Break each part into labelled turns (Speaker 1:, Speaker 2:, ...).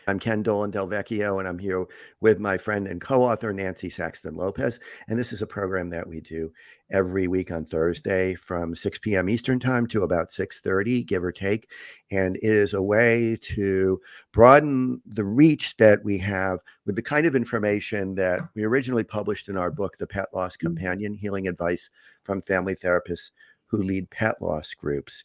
Speaker 1: I'm Ken Dolan-Del Vecchio, and I'm here with my friend and co-author, Nancy Saxton-Lopez. And this is a program that we do every week on Thursday from 6 p.m. Eastern Time to about 6:30, give or take. And it is a way to broaden the reach that we have with the kind of information that we originally published in our book, The Pet Loss Companion, Healing Advice from Family Therapists Who Lead Pet Loss Groups.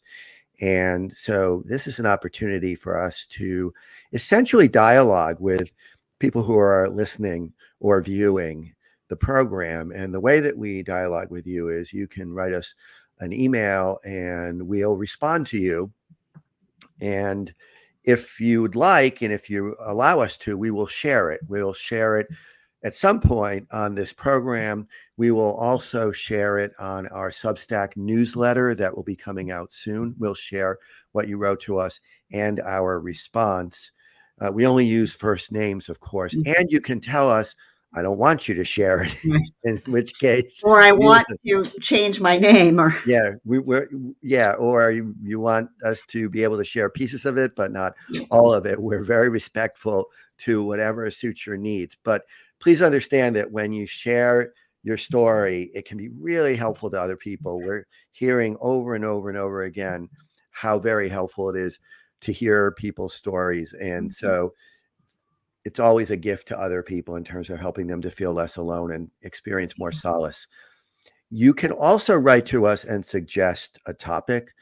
Speaker 1: And so this is an opportunity for us to essentially dialogue with people who are listening or viewing the program. And the way that we dialogue with you is you can write us an email and we'll respond to you. And if you would like, and if you allow us to, we will share it. We'll share it at some point on this program. We will also share it on our Substack newsletter that will be coming out soon. We'll share what you wrote to us and our response. We only use first names, of course, and you can tell us, I don't want you to share it, in which case.
Speaker 2: Or I want to change my name. Or
Speaker 1: or you want us to be able to share pieces of it, but not all of it. We're very respectful to whatever suits your needs. But please understand that when you share your story, it can be really helpful to other people. We're hearing over and over and over again how very helpful it is to hear people's stories. And so it's always a gift to other people in terms of helping them to feel less alone and experience more solace. You can also write to us and suggest a topic,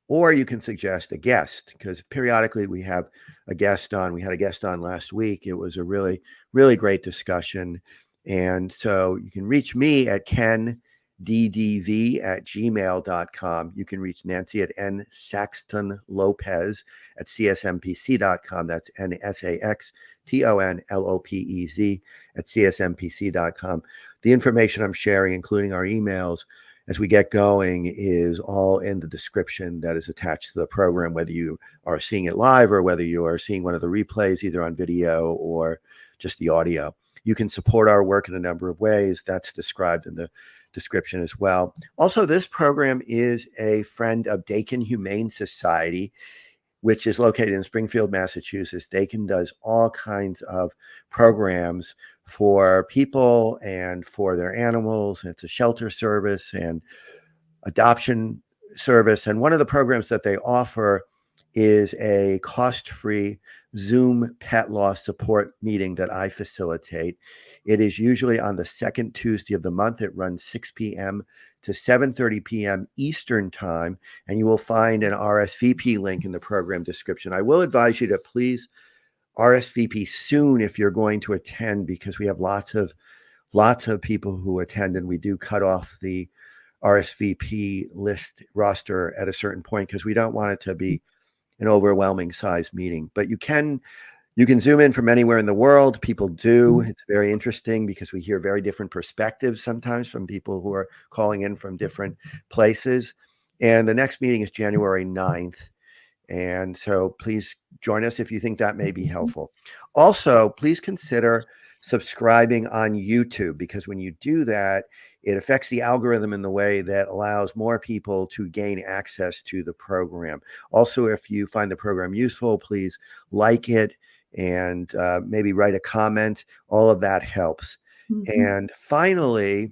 Speaker 1: or you can suggest a guest, because periodically we have a guest on. We had a guest on last week. It was a really, really great discussion. And so you can reach me at kenddv@gmail.com. You can reach Nancy at nsaxtonlopez at csmpc.com. That's nsaxtonlopez at csmpc.com. The information I'm sharing, including our emails, as we get going, is all in the description that is attached to the program, whether you are seeing it live or whether you are seeing one of the replays, either on video or just the audio. You can support our work in a number of ways. That's described in the description as well. Also, this program is a friend of Dakin Humane Society, which is located in Springfield, Massachusetts. Dakin does all kinds of programs for people and for their animals. It's a shelter service and adoption service. And one of the programs that they offer is a cost-free Zoom pet loss support meeting that I facilitate. It is usually on the second Tuesday of the month. It runs 6 p.m. to 7:30 p.m. Eastern Time, and you will find an RSVP link in the program description. I will advise you to please RSVP soon if you're going to attend, because we have lots of people who attend, and we do cut off the RSVP list roster at a certain point because we don't want it to be an overwhelming size meeting. But you can Zoom in from anywhere in the world. People do. It's very interesting because we hear very different perspectives sometimes from people who are calling in from different places. And the next meeting is January 9th. And so please join us if you think that may be helpful. Also, please consider subscribing on YouTube, because when you do that, it affects the algorithm in the way that allows more people to gain access to the program. Also, if you find the program useful, please like it and maybe write a comment. All of that helps. And finally,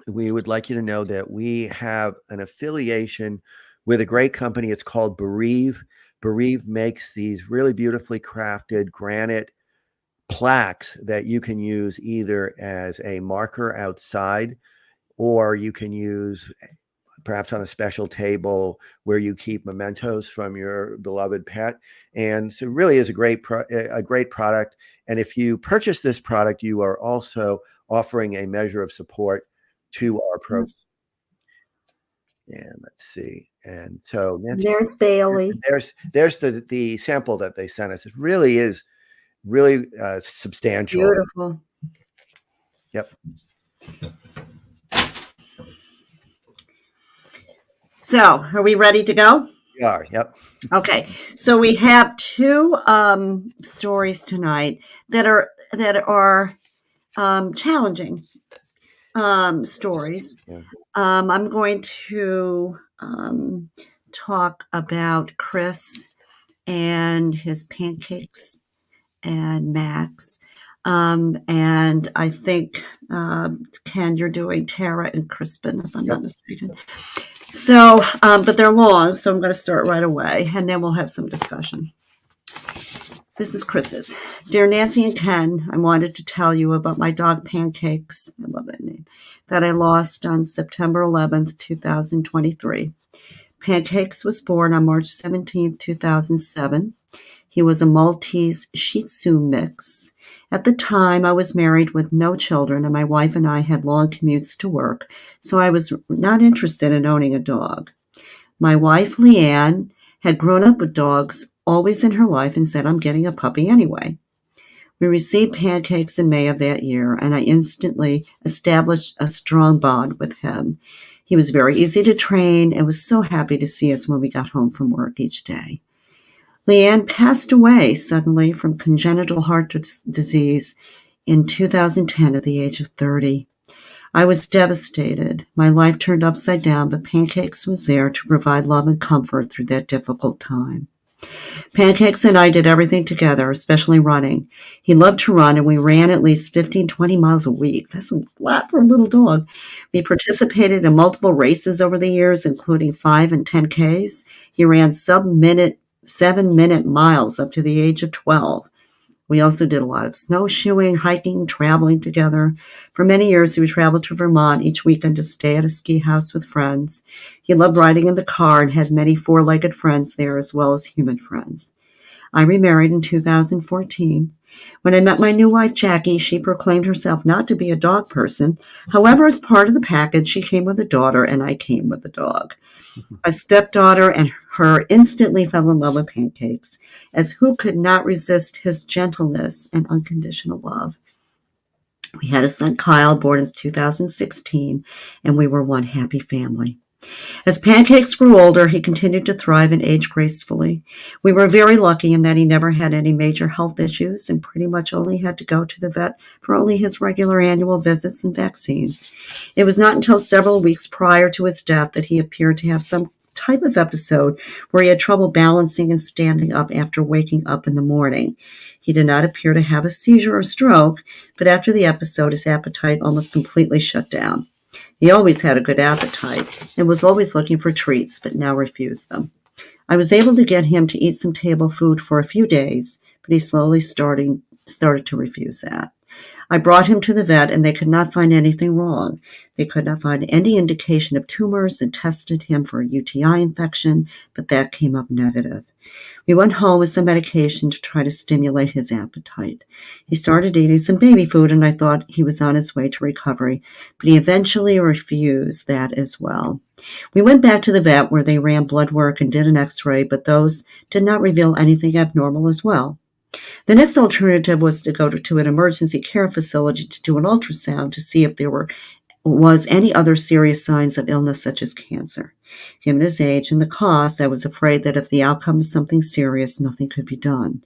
Speaker 1: we would like you to know that we have an affiliation with a great company. It's called Bereave. Bereave makes these really beautifully crafted granite plaques that you can use either as a marker outside, or you can use perhaps on a special table where you keep mementos from your beloved pet. And so it really is a great product. And if you purchase this product, you are also offering a measure of support to our program.
Speaker 2: Yes.
Speaker 1: And let's see. And so Nancy,
Speaker 2: there's Bailey.
Speaker 1: There's the sample that they sent us. It really is really substantial.
Speaker 2: It's beautiful.
Speaker 1: Yep.
Speaker 2: So, are we ready to go?
Speaker 1: We are. Yep.
Speaker 2: Okay. So we have two stories tonight that are challenging stories.
Speaker 1: Yeah.
Speaker 2: I'm going to talk about Chris and his pancakes and Max. And I think, Ken, you're doing Tara and Crispin, if I'm not mistaken. So, but they're long, so I'm going to start right away, and then we'll have some discussion. This is Chris's. Dear Nancy and Ken, I wanted to tell you about my dog Pancakes, I love that name, that I lost on September 11th, 2023. Pancakes was born on March 17th, 2007. He was a Maltese Shih Tzu mix. At the time, I was married with no children, and my wife and I had long commutes to work, so I was not interested in owning a dog. My wife, Leanne, had grown up with dogs always in her life and said, I'm getting a puppy anyway. We received Pancakes in May of that year, and I instantly established a strong bond with him. He was very easy to train and was so happy to see us when we got home from work each day. Leanne passed away suddenly from congenital heart disease in 2010 at the age of 30. I was devastated. My life turned upside down, but Pancakes was there to provide love and comfort through that difficult time. Pancakes and I did everything together, especially running. He loved to run, and we ran at least 15, 20 miles a week. That's a lot for a little dog. We participated in multiple races over the years, including 5 and 10Ks. He ran sub-minute 7-minute miles up to the age of 12. We also did a lot of snowshoeing, hiking, traveling together. For many years, we traveled to Vermont each weekend to stay at a ski house with friends. He loved riding in the car and had many four-legged friends there as well as human friends. I remarried in 2014. When I met my new wife, Jackie, she proclaimed herself not to be a dog person. However, as part of the package, she came with a daughter, and I came with a dog. A stepdaughter and her instantly fell in love with Pancakes, as who could not resist his gentleness and unconditional love. We had a son, Kyle, born in 2016, and we were one happy family. As Pancakes grew older, he continued to thrive and age gracefully. We were very lucky in that he never had any major health issues and pretty much only had to go to the vet for only his regular annual visits and vaccines. It was not until several weeks prior to his death that he appeared to have some type of episode where he had trouble balancing and standing up after waking up in the morning. He did not appear to have a seizure or stroke, but after the episode, his appetite almost completely shut down. He always had a good appetite and was always looking for treats, but now refused them. I was able to get him to eat some table food for a few days, but he slowly started to refuse that. I brought him to the vet, and they could not find anything wrong. They could not find any indication of tumors and tested him for a UTI infection, but that came up negative. We went home with some medication to try to stimulate his appetite. He started eating some baby food, and I thought he was on his way to recovery, but he eventually refused that as well. We went back to the vet where they ran blood work and did an x-ray, but those did not reveal anything abnormal as well. The next alternative was to go to an emergency care facility to do an ultrasound to see if there was any other serious signs of illness such as cancer. Given his age and the cost, I was afraid that if the outcome was something serious, nothing could be done.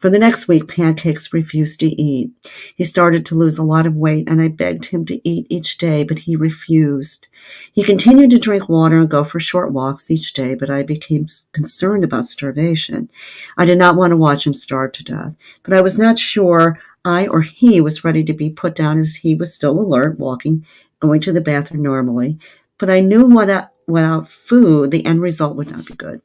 Speaker 2: For the next week, Pancakes refused to eat. He started to lose a lot of weight, and I begged him to eat each day, but he refused. He continued to drink water and go for short walks each day, but I became concerned about starvation. I did not want to watch him starve to death, but I was not sure I or he was ready to be put down, as he was still alert, walking, going to the bathroom normally. But I knew without food, the end result would not be good.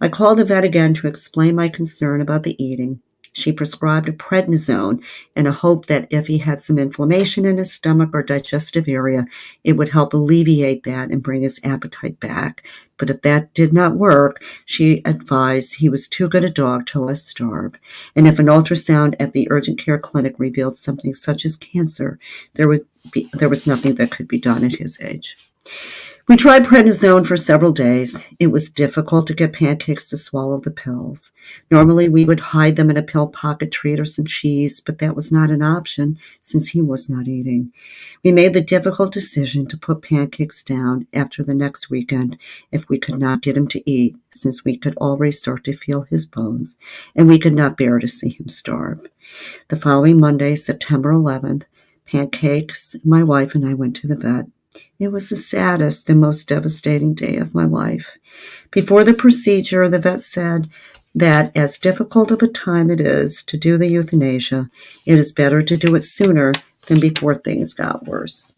Speaker 2: I called the vet again to explain my concern about the eating. She prescribed a prednisone in a hope that if he had some inflammation in his stomach or digestive area, it would help alleviate that and bring his appetite back. But if that did not work, she advised he was too good a dog to let starve. And if an ultrasound at the urgent care clinic revealed something such as cancer, there was nothing that could be done at his age. We tried prednisone for several days. It was difficult to get Pancakes to swallow the pills. Normally, we would hide them in a pill pocket treat or some cheese, but that was not an option since he was not eating. We made the difficult decision to put Pancakes down after the next weekend if we could not get him to eat, since we could already start to feel his bones, and we could not bear to see him starve. The following Monday, September 11th, Pancakes, my wife, and I went to the vet. It was the saddest and most devastating day of my life. Before the procedure, the vet said that as difficult of a time it is to do the euthanasia, it is better to do it sooner than before things got worse.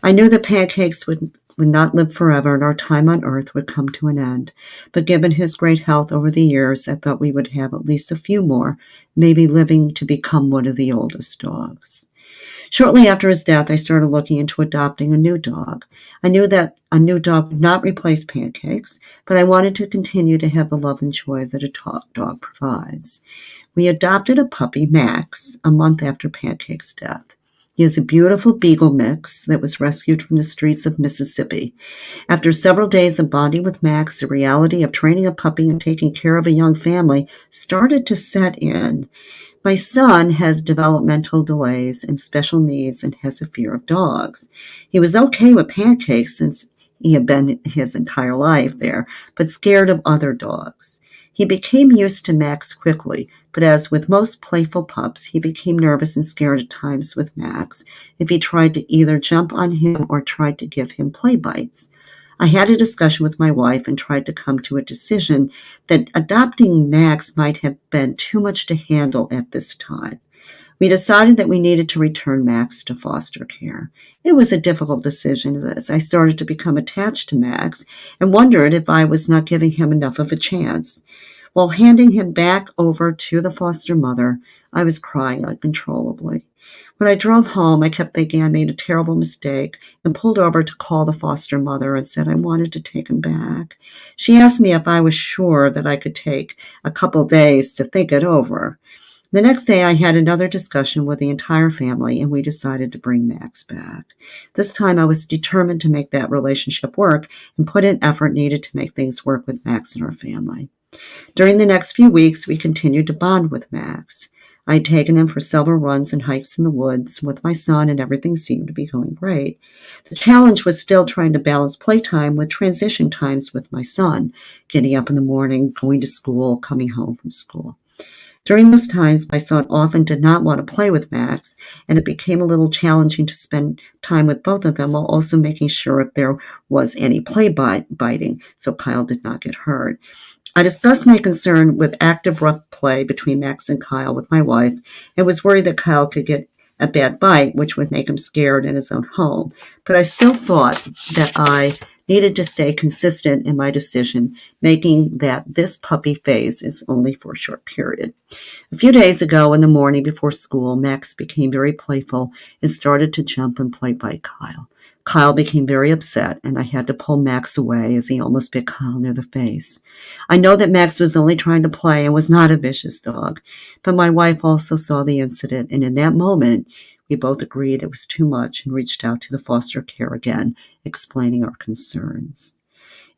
Speaker 2: I knew that Pancakes would not live forever and our time on earth would come to an end. But given his great health over the years, I thought we would have at least a few more, maybe living to become one of the oldest dogs. Shortly after his death, I started looking into adopting a new dog. I knew that a new dog would not replace Pancakes, but I wanted to continue to have the love and joy that a dog provides. We adopted a puppy, Max, a month after Pancake's death. He is a beautiful beagle mix that was rescued from the streets of Mississippi. After several days of bonding with Max, the reality of training a puppy and taking care of a young family started to set in. My son has developmental delays and special needs and has a fear of dogs. He was okay with Pancakes since he had been his entire life there, but scared of other dogs. He became used to Max quickly, but as with most playful pups, he became nervous and scared at times with Max if he tried to either jump on him or tried to give him play bites. I had a discussion with my wife and tried to come to a decision that adopting Max might have been too much to handle at this time. We decided that we needed to return Max to foster care. It was a difficult decision as I started to become attached to Max and wondered if I was not giving him enough of a chance. While handing him back over to the foster mother, I was crying uncontrollably. When I drove home, I kept thinking I made a terrible mistake and pulled over to call the foster mother and said I wanted to take him back. She asked me if I was sure that I could take a couple days to think it over. The next day, I had another discussion with the entire family, and we decided to bring Max back. This time, I was determined to make that relationship work and put in effort needed to make things work with Max and our family. During the next few weeks, we continued to bond with Max. I had taken him for several runs and hikes in the woods with my son, and everything seemed to be going great. The challenge was still trying to balance playtime with transition times with my son, getting up in the morning, going to school, coming home from school. During those times, my son often did not want to play with Max, and it became a little challenging to spend time with both of them while also making sure if there was any play biting, so Kyle did not get hurt. I discussed my concern with active rough play between Max and Kyle with my wife and was worried that Kyle could get a bad bite, which would make him scared in his own home. But I still thought that I needed to stay consistent in my decision, making that this puppy phase is only for a short period. A few days ago in the morning before school, Max became very playful and started to jump and play by Kyle. Kyle became very upset, and I had to pull Max away as he almost bit Kyle near the face. I know that Max was only trying to play and was not a vicious dog, but my wife also saw the incident, and in that moment, we both agreed it was too much and reached out to the foster care again, explaining our concerns.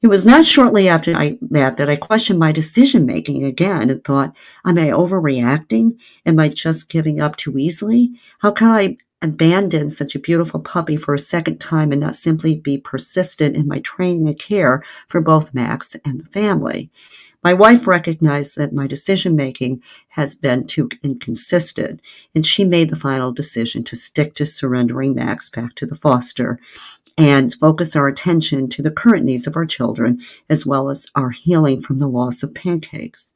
Speaker 2: It was not shortly after that I questioned my decision-making again and thought, am I overreacting? Am I just giving up too easily? How can I abandon such a beautiful puppy for a second time and not simply be persistent in my training and care for both Max and the family? My wife recognized that my decision-making has been too inconsistent, and she made the final decision to stick to surrendering Max back to the foster and focus our attention to the current needs of our children, as well as our healing from the loss of Pancakes.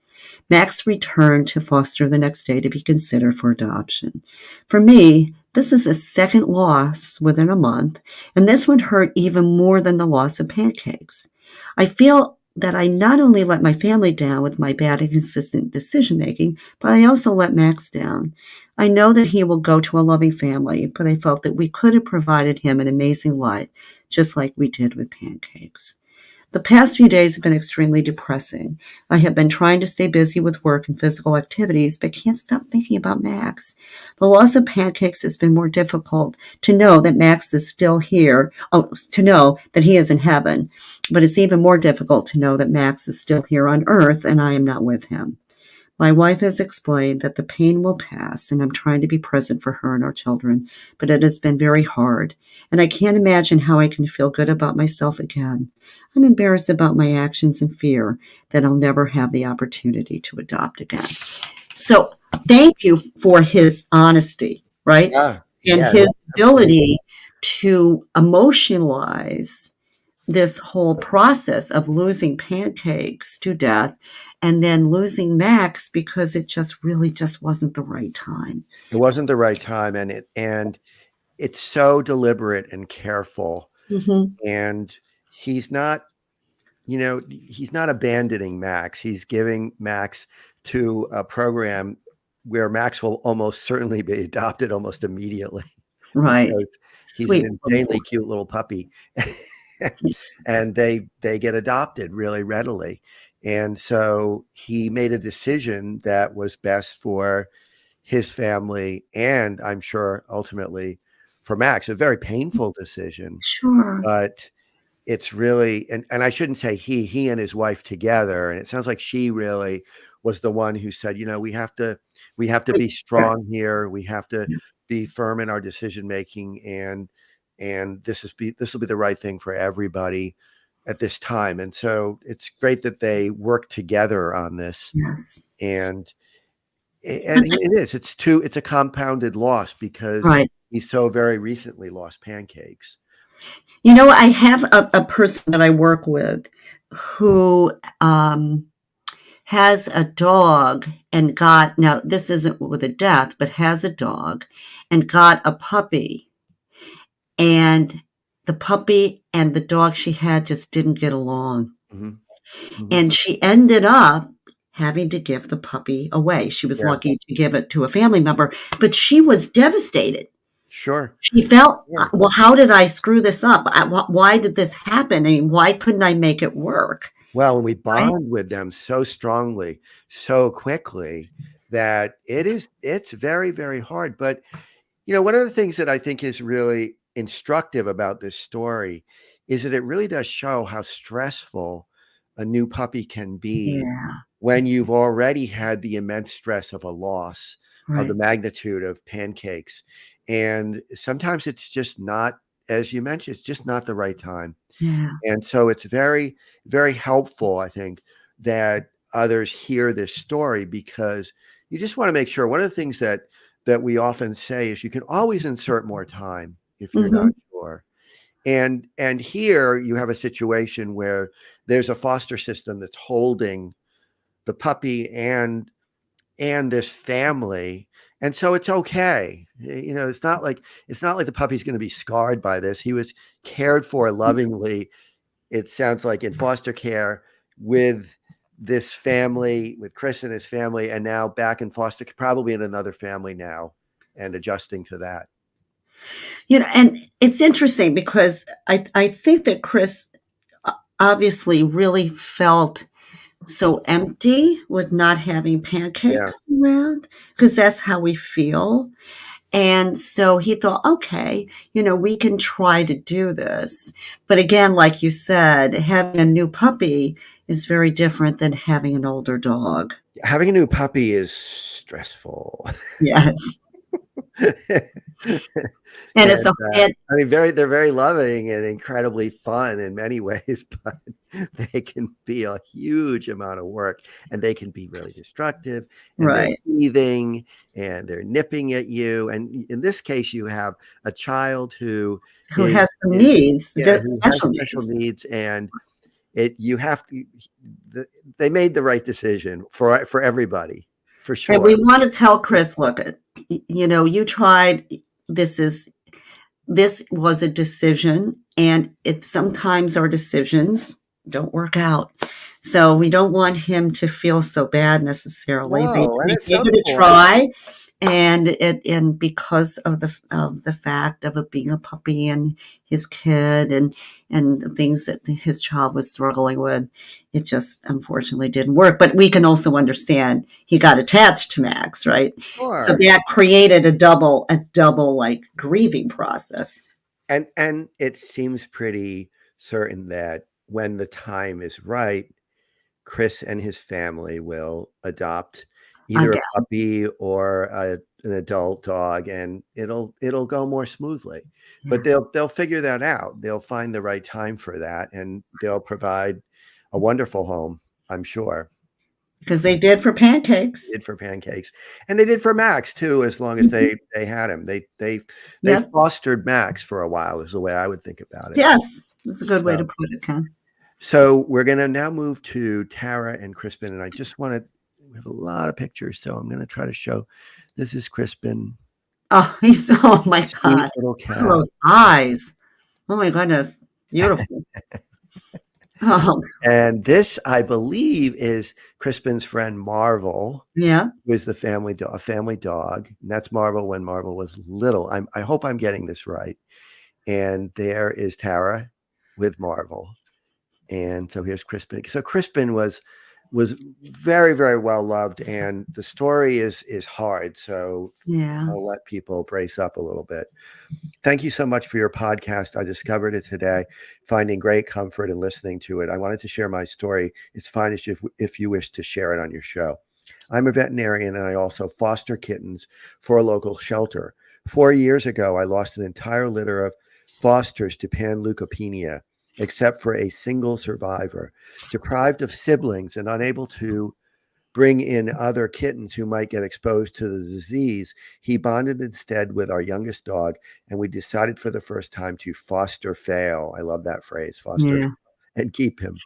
Speaker 2: Max returned to foster the next day to be considered for adoption. For me, this is a second loss within a month, and this one hurt even more than the loss of Pancakes. I feel that I not only let my family down with my bad and inconsistent decision-making, but I also let Max down. I know that he will go to a loving family, but I felt that we could have provided him an amazing life, just like we did with Pancakes. The past few days have been extremely depressing. I have been trying to stay busy with work and physical activities, but can't stop thinking about Max. The loss of Pancakes has been more difficult to know that Max is still here, to know that he is in heaven, but it's even more difficult to know that Max is still here on earth and I am not with him. My wife has explained that the pain will pass, and I'm trying to be present for her and our children, but it has been very hard, and I can't imagine how I can feel good about myself again. I'm embarrassed about my actions and fear that I'll never have the opportunity to adopt again. So thank you for his honesty, right?
Speaker 1: Yeah.
Speaker 2: And
Speaker 1: Yeah.
Speaker 2: his ability to emotionalize this whole process of losing Pancakes to death and then losing Max because it just really just wasn't the right time.
Speaker 1: It wasn't the right time, and it's so deliberate and careful,
Speaker 2: Hmm.
Speaker 1: and he's not, he's not abandoning Max. He's giving Max to a program where Max will almost certainly be adopted almost immediately
Speaker 2: Right.
Speaker 1: because he's an
Speaker 2: Sweet little boy.
Speaker 1: insanely cute little puppy.
Speaker 2: Yes.
Speaker 1: And they get adopted really readily. And so he made a decision that was best for his family and I'm sure ultimately for Max, a very painful decision,
Speaker 2: Sure.
Speaker 1: but it's really, and I shouldn't say he and his wife together. And it sounds like she really was the one who said, we have to be
Speaker 2: Sure.
Speaker 1: strong here. We have to
Speaker 2: Yeah.
Speaker 1: be firm in our decision making, and this will be the right thing for everybody at this time. And so it's great that they work together on this.
Speaker 2: Yes.
Speaker 1: And it's a compounded loss because
Speaker 2: Right.
Speaker 1: he so very recently lost Pancakes.
Speaker 2: I have a person that I work with who has a dog and now this isn't with a death, but has a dog and got a puppy. And the puppy and the dog she had just didn't get along.
Speaker 1: Hmm. Hmm.
Speaker 2: And she ended up having to give the puppy away. She was
Speaker 1: Yeah,
Speaker 2: lucky to give it to a family member, but she was devastated.
Speaker 1: sure.
Speaker 2: She felt,
Speaker 1: Sure.
Speaker 2: well, how did I screw this up? Why did this happen? I mean, why couldn't I make it work?
Speaker 1: Well, when we
Speaker 2: Right?
Speaker 1: bond with them so strongly, so quickly, that it's very, very hard. But one of the things that I think is really instructive about this story is that it really does show how stressful a new puppy can be
Speaker 2: Yeah,
Speaker 1: when you've already had the immense stress of a loss of the
Speaker 2: right.
Speaker 1: magnitude of Pancakes. And sometimes it's just not, as you mentioned, it's just not the right time.
Speaker 2: Yeah.
Speaker 1: And so it's very, very helpful, I think, that others hear this story because you just want to make sure. One of the things that we often say is you can always insert more time if you're not
Speaker 2: Hmm.
Speaker 1: sure. And here you have a situation where there's a foster system that's holding the puppy and this family. And so it's okay. It's not like the puppy's going to be scarred by this. He was cared for lovingly, it sounds like, in foster care with this family, with Chris and his family, and now back in foster, probably in another family now, and adjusting to that.
Speaker 2: And it's interesting because I think that Chris obviously really felt so empty with not having
Speaker 1: Yeah.
Speaker 2: Pancakes around because that's how we feel. And so he thought, okay, we can try to do this. But again, like you said, having a new puppy is very different than having an older dog.
Speaker 1: Having a new puppy is stressful.
Speaker 2: Yes. And it's
Speaker 1: And
Speaker 2: a, and
Speaker 1: I mean, they're very loving and incredibly fun in many ways, but they can be a huge amount of work and they can be really destructive and they're
Speaker 2: right.
Speaker 1: teething and they're nipping at you. And in this case, you have a child who
Speaker 2: Who has some
Speaker 1: is
Speaker 2: needs,
Speaker 1: yeah, who has
Speaker 2: special
Speaker 1: special
Speaker 2: needs.
Speaker 1: needs, and you have to. They made the right decision for everybody, for
Speaker 2: And
Speaker 1: sure.
Speaker 2: we want to tell Chris, look, you tried, this is this was a decision, and sometimes our decisions don't work out. So we don't want him to feel so bad necessarily. They,
Speaker 1: No, and
Speaker 2: they
Speaker 1: at
Speaker 2: gave
Speaker 1: some
Speaker 2: it a
Speaker 1: point,
Speaker 2: try, and because of the fact of it being a puppy and his kid and the things that his child was struggling with, it just unfortunately didn't work. But we can also understand he got attached to Max, right? So
Speaker 1: sure.
Speaker 2: that created a double like grieving process.
Speaker 1: And it seems pretty certain that when the time is right, Chris and his family will adopt either a
Speaker 2: Again,
Speaker 1: puppy or an adult dog, and it'll go more smoothly. But
Speaker 2: yes,
Speaker 1: they'll figure that out. They'll find the right time for that, and they'll provide a wonderful home, I'm sure.
Speaker 2: because they did for Pancakes.
Speaker 1: Did for Pancakes, and they did for Max too, as long as
Speaker 2: Mhm.
Speaker 1: they had him. They
Speaker 2: Yep.
Speaker 1: fostered Max for a while, is the way I would think about it.
Speaker 2: Yes, that's a good way to
Speaker 1: So
Speaker 2: put it, Ken.
Speaker 1: So we're going to now move to Tara and Crispin. And I just want to, we have a lot of pictures. So I'm going to try to show. This is Crispin,
Speaker 2: Oh, oh my
Speaker 1: sweet
Speaker 2: God.
Speaker 1: little
Speaker 2: Look at
Speaker 1: cat.
Speaker 2: those eyes. Oh my goodness. Beautiful. Oh,
Speaker 1: And this, I believe, is Crispin's friend Marvel,
Speaker 2: yeah.
Speaker 1: who is the family dog, a family dog. And that's Marvel when Marvel was little. I hope I'm getting this right. And there is Tara with Marvel. And so here's Crispin. So Crispin was very, very well loved, and the story is hard. So
Speaker 2: Yeah.
Speaker 1: I'll let people brace up a little bit. Thank you so much for your podcast. I discovered it today, finding great comfort in listening to it. I wanted to share my story. It's fine if you wish to share it on your show. I'm a veterinarian and I also foster kittens for a local shelter. 4 years ago, I lost an entire litter of fosters to panleukopenia, except for a single survivor. Deprived of siblings and unable to bring in other kittens who might get exposed to the disease, he bonded instead with our youngest dog, and we decided for the first time to foster fail. I love that phrase, foster,
Speaker 2: Yeah.
Speaker 1: and keep him.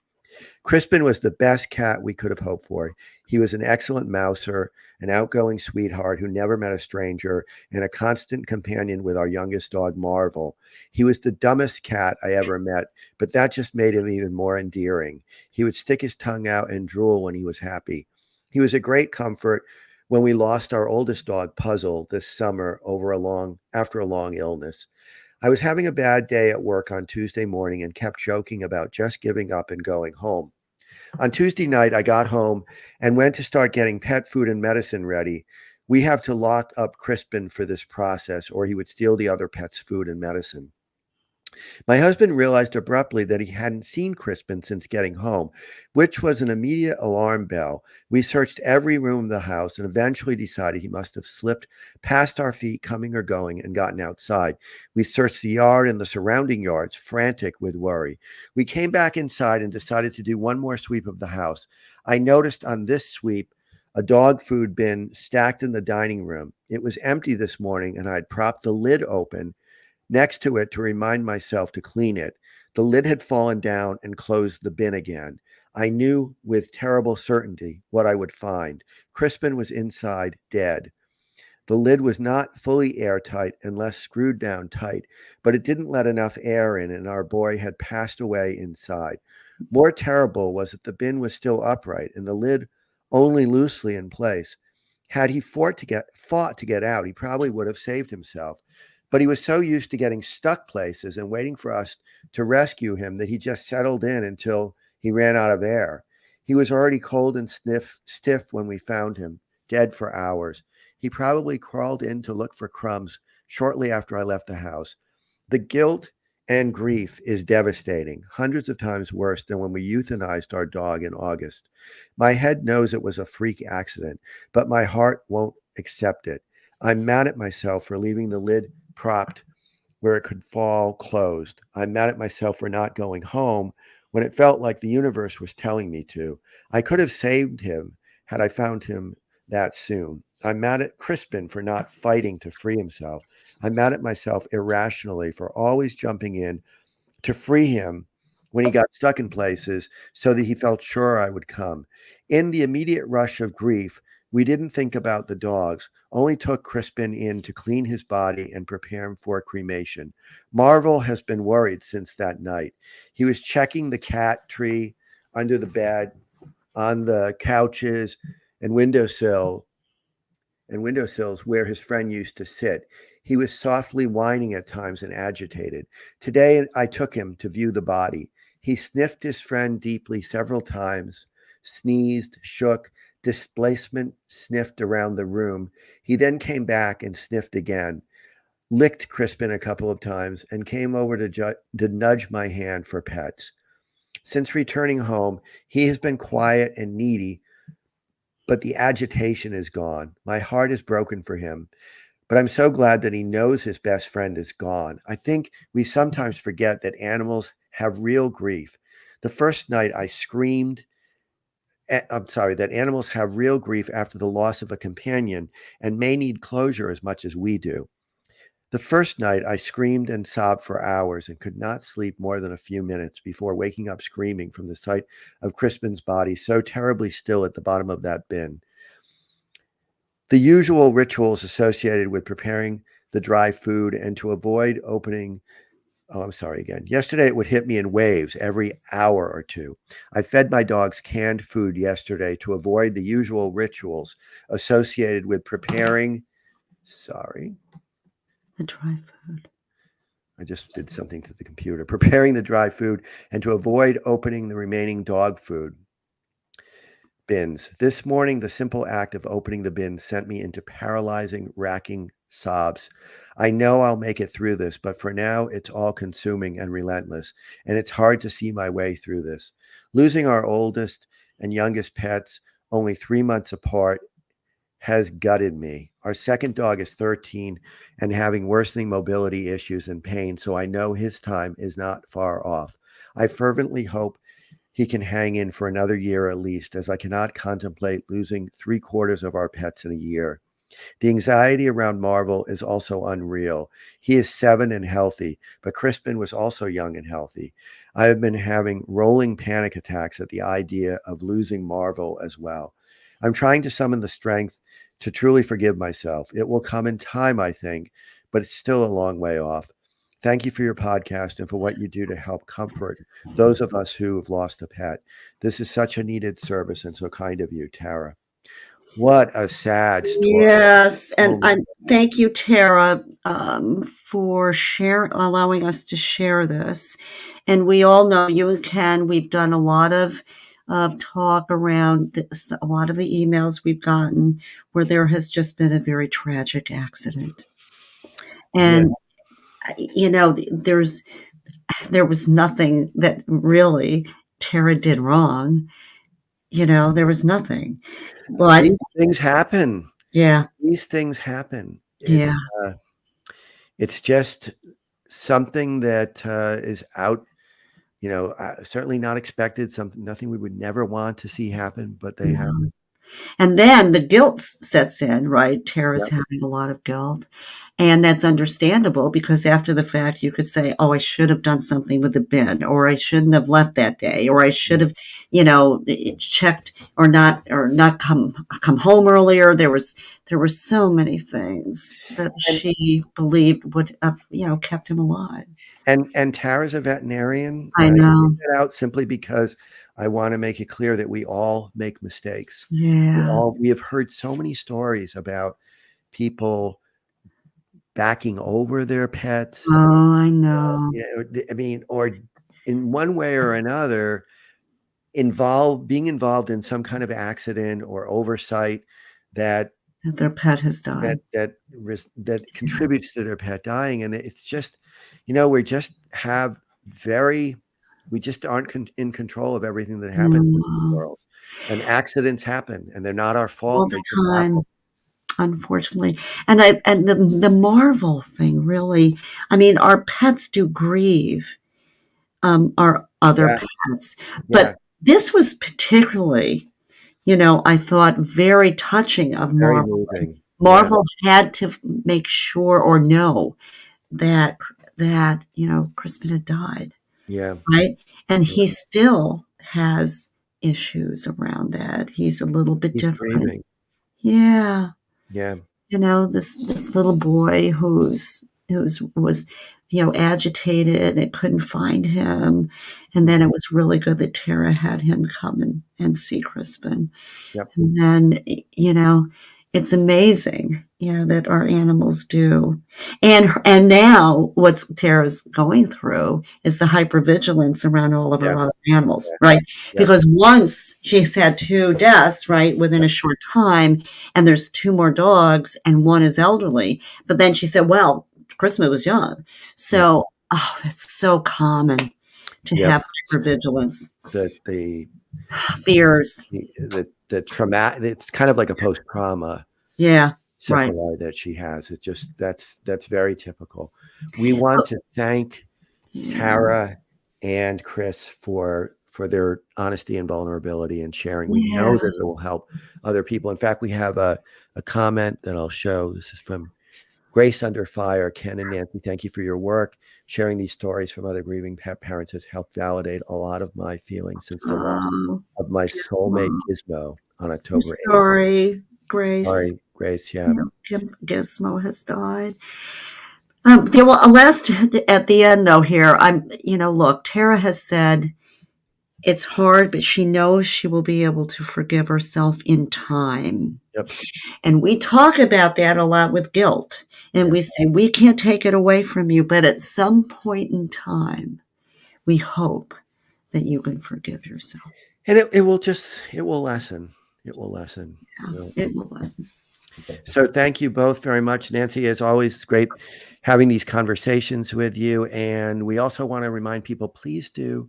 Speaker 1: Crispin was the best cat we could have hoped for. He was an excellent mouser, an outgoing sweetheart who never met a stranger, and a constant companion with our youngest dog, Marvel. He was the dumbest cat I ever met, but that just made him even more endearing. He would stick his tongue out and drool when he was happy. He was a great comfort when we lost our oldest dog, Puzzle, this summer after a long illness. I was having a bad day at work on Tuesday morning and kept joking about just giving up and going home. On Tuesday night, I got home and went to start getting pet food and medicine ready. We have to lock up Crispin for this process, or he would steal the other pet's food and medicine. My husband realized abruptly that he hadn't seen Crispin since getting home, which was an immediate alarm bell. We searched every room of the house and eventually decided he must have slipped past our feet, coming or going, and gotten outside. We searched the yard and the surrounding yards, frantic with worry. We came back inside and decided to do one more sweep of the house. I noticed on this sweep a dog food bin stacked in the dining room. It was empty this morning, and I had propped the lid open next to it to remind myself to clean it. The lid had fallen down and closed the bin again. I knew with terrible certainty what I would find. Crispin was inside, dead. The lid was not fully airtight unless screwed down tight, but it didn't let enough air in, and our boy had passed away inside. More terrible was that the bin was still upright and the lid only loosely in place. Had he fought to get out, he probably would have saved himself. But he was so used to getting stuck places and waiting for us to rescue him that he just settled in until he ran out of air. He was already cold and stiff when we found him, dead for hours. He probably crawled in to look for crumbs shortly after I left the house. The guilt and grief is devastating, hundreds of times worse than when we euthanized our dog in August. My head knows it was a freak accident, but my heart won't accept it. I'm mad at myself for leaving the lid propped where it could fall closed. I'm mad at myself for not going home when it felt like the universe was telling me to. I could have saved him had I found him that soon. I'm mad at Crispin for not fighting to free himself. I'm mad at myself irrationally for always jumping in to free him when he got stuck in places so that he felt sure I would come. In the immediate rush of grief, we didn't think about the dogs, only took Crispin in to clean his body and prepare him for cremation. Marvel has been worried since that night. He was checking the cat tree under the bed, on the couches and windowsills where his friend used to sit. He was softly whining at times and agitated. Today I took him to view the body. He sniffed his friend deeply several times, sneezed, shook, displacement sniffed around the room. He then came back and sniffed again, licked Crispin a couple of times, and came over to nudge my hand for pets. Since returning home, he has been quiet and needy, but the agitation is gone. My heart is broken for him, but I'm so glad that he knows his best friend is gone. I think we sometimes forget that animals have real grief. The first night I screamed, I'm sorry, that animals have real grief after the loss of a companion and may need closure as much as we do. The first night, I screamed and sobbed for hours and could not sleep more than a few minutes before waking up screaming from the sight of Crispin's body so terribly still at the bottom of that bin. The usual rituals associated with preparing the dry food and to avoid opening. Oh, I'm sorry again. Yesterday, it would hit me in waves every hour or two. I fed my dogs canned food yesterday to avoid the usual rituals associated with preparing. Sorry,
Speaker 2: The dry food.
Speaker 1: I just did something to the computer. Preparing the dry food and to avoid opening the remaining dog food bins. This morning, the simple act of opening the bin sent me into paralyzing, racking sobs. I know I'll make it through this, but for now, it's all consuming and relentless, and it's hard to see my way through this. Losing our oldest and youngest pets only 3 months apart has gutted me. Our second dog is 13 and having worsening mobility issues and pain, so I know his time is not far off. I fervently hope he can hang in for another year at least, as I cannot contemplate losing 3/4 of our pets in a year. The anxiety around Marvel is also unreal. He is 7 and healthy, but Crispin was also young and healthy. I have been having rolling panic attacks at the idea of losing Marvel as well. I'm trying to summon the strength to truly forgive myself. It will come in time, I think, but it's still a long way off. Thank you for your podcast and for what you do to help comfort those of us who have lost a pet. This is such a needed service and so kind of you, Tara. What a sad story.
Speaker 2: Yes,
Speaker 1: Oh
Speaker 2: and
Speaker 1: my,
Speaker 2: thank you, Tara, for allowing us to share this. And we all know you and Ken. We've done a lot of talk around this, a lot of the emails we've gotten where there has just been a very tragic accident,
Speaker 1: yeah.
Speaker 2: and there was nothing that really Tara did wrong. There was nothing, but
Speaker 1: These things happen.
Speaker 2: yeah,
Speaker 1: These things happen.
Speaker 2: yeah.
Speaker 1: It's just something that is out, certainly not expected, something, nothing we would never want to see happen, but they
Speaker 2: No.
Speaker 1: happen.
Speaker 2: And then the guilt sets in, right? Tara's
Speaker 1: Yep.
Speaker 2: having a lot of guilt. And that's understandable because after the fact, you could say, oh, I should have done something with the bin, or I shouldn't have left that day, or I should have, checked or not come home earlier. There were so many things that
Speaker 1: And
Speaker 2: she believed would have, kept him alive.
Speaker 1: and Tara's a veterinarian,
Speaker 2: I
Speaker 1: and I point
Speaker 2: know.
Speaker 1: that out simply because I want to make it clear that we all make mistakes.
Speaker 2: Yeah.
Speaker 1: We have heard so many stories about people backing over their pets.
Speaker 2: Oh, I know.
Speaker 1: Or in one way or another, being involved in some kind of accident or oversight that
Speaker 2: That their pet has died.
Speaker 1: that contributes to their pet dying, and it's just, we just aren't in control of everything that happens in this
Speaker 2: No.
Speaker 1: world, and accidents happen, and they're not our
Speaker 2: All
Speaker 1: fault.
Speaker 2: the
Speaker 1: They just
Speaker 2: time,
Speaker 1: happen.
Speaker 2: unfortunately. And the Marvel thing really, I mean, our pets do grieve, our other
Speaker 1: Yeah,
Speaker 2: pets,
Speaker 1: yeah,
Speaker 2: but this was particularly, I thought very touching of
Speaker 1: very
Speaker 2: Marvel.
Speaker 1: moving. Yeah,
Speaker 2: Marvel had to make sure or know that Crispin had died,
Speaker 1: yeah,
Speaker 2: right? And
Speaker 1: yeah.
Speaker 2: he still has issues around that. He's a little bit
Speaker 1: He's
Speaker 2: different.
Speaker 1: grieving.
Speaker 2: Yeah.
Speaker 1: Yeah,
Speaker 2: This little boy who's was agitated and couldn't find him, and then it was really good that Tara had him come and see Crispin,
Speaker 1: yep.
Speaker 2: and then it's amazing, that our animals do, and now what Tara's going through is the hypervigilance around all of
Speaker 1: Yeah,
Speaker 2: our other animals,
Speaker 1: yeah,
Speaker 2: right?
Speaker 1: yeah,
Speaker 2: Because once she's had 2 deaths, right, within
Speaker 1: yeah.
Speaker 2: a short time, and there's 2 more dogs and 1 is elderly, but then she said, well, Christmas was young,
Speaker 1: Yeah.
Speaker 2: so that's so common to
Speaker 1: Yep.
Speaker 2: have hypervigilance,
Speaker 1: The
Speaker 2: fears,
Speaker 1: the trauma, it's kind of like a post-trauma
Speaker 2: yeah, right.
Speaker 1: sequelae that she has. It just, that's very typical. We want to thank
Speaker 2: Yeah.
Speaker 1: Tara and Chris for their honesty and vulnerability and sharing. We
Speaker 2: Yeah.
Speaker 1: know that it will help other people. In fact, we have a comment that I'll show. This is from Grace Under Fire, Ken and Nancy, thank you for your work. Sharing these stories from other grieving parents has helped validate a lot of my feelings since the loss
Speaker 2: Oh,
Speaker 1: of my soulmate
Speaker 2: Gizmo.
Speaker 1: Gizmo on
Speaker 2: I'm
Speaker 1: October 8th.
Speaker 2: sorry, Grace.
Speaker 1: Sorry, Grace. Yeah.
Speaker 2: You know, Gizmo has died. Last at the end though, here look, Tara has said it's hard, but she knows she will be able to forgive herself in time.
Speaker 1: Yep.
Speaker 2: And we talk about that a lot with guilt. And we say, we can't take it away from you, but at some point in time, we hope that you can forgive yourself.
Speaker 1: And it will lessen. It will lessen.
Speaker 2: Yeah, it will lessen.
Speaker 1: So thank you both very much. Nancy, as always, it's great having these conversations with you. And we also want to remind people, please do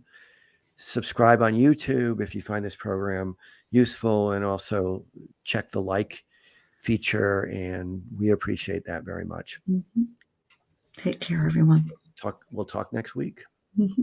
Speaker 1: subscribe on YouTube if you find this program useful, and also check the like feature. And we appreciate that very much.
Speaker 2: Mm-hmm. Take care, everyone.
Speaker 1: We'll talk next week.
Speaker 2: Mm-hmm.